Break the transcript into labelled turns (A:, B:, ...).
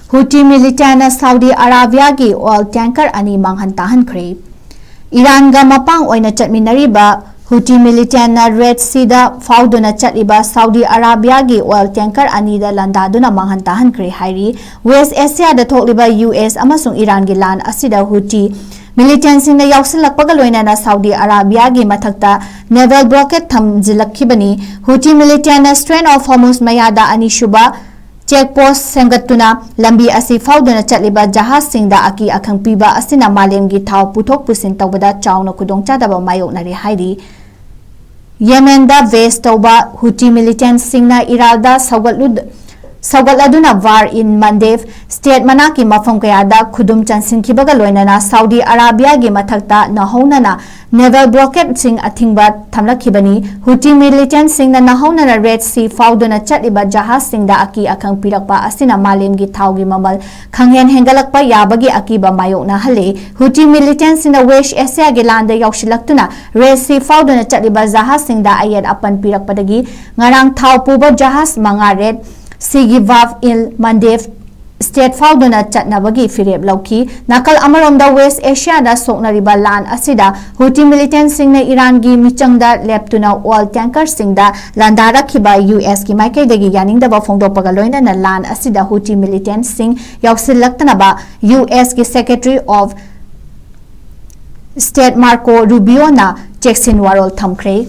A: Huti Militanna Saodi Arabia-gi oil tanker ani Manghan tahan Khre. Iran ga mapang oina chatminariba Huti Militanna Red Sea da fauduna chatliba Saudi Arabia-gi oil tanker ani da landaduna Manghan tahan Khre hairi West Asia da thokliba US amasung Iran gi lan asida Huti Militant sing na yausilakpaga loinana Saudi Arabia-gi mathakta naval blockade thamjilakhibani Huti Militanna Strait of Hormuz mayada ani shuba checkpost sengatuna lambi asi fauduna chatliba jahaz singda aki akhang piba asina malemgi thau puthok pusin tawbada chawna khudongchadaba mayoknari hairi Yemen da vest tawba Huti militant singna iralda Saugaladuna war in Mandev state manaki mafam kayada khudum chansin kibaga loinana Saudi Arabia gi mathakta nahaunana naval blockade sing athingba thamlakhibani Huti militant singna nahaunana Red Sea fauduna chatliba jahaz singda aki akhang pirakpa asina malemgi thaugi mamal khanghen hengalakpa yabagi akiba mayokna hale Huti militant singna West Asia gi landa yaushilakuna Red Sea fauduna chatliba jahaz singda ayat apan pirakpadagi ngarang thau puba jahaz manga red Sigivav il Mandev state fauduna chatnabagi fireb lauki nakal amaromda West Asia da soknariba lan asida Huti militant singna Iran gi michangda leptuna oil tanker singda landara khiba US ki maikai dagi yaning da ba phongdokpaga loina na lan asida Huti militant sing yausilaktana US ki Secretary of State Marco Rubio na Jackson Warol thamkhre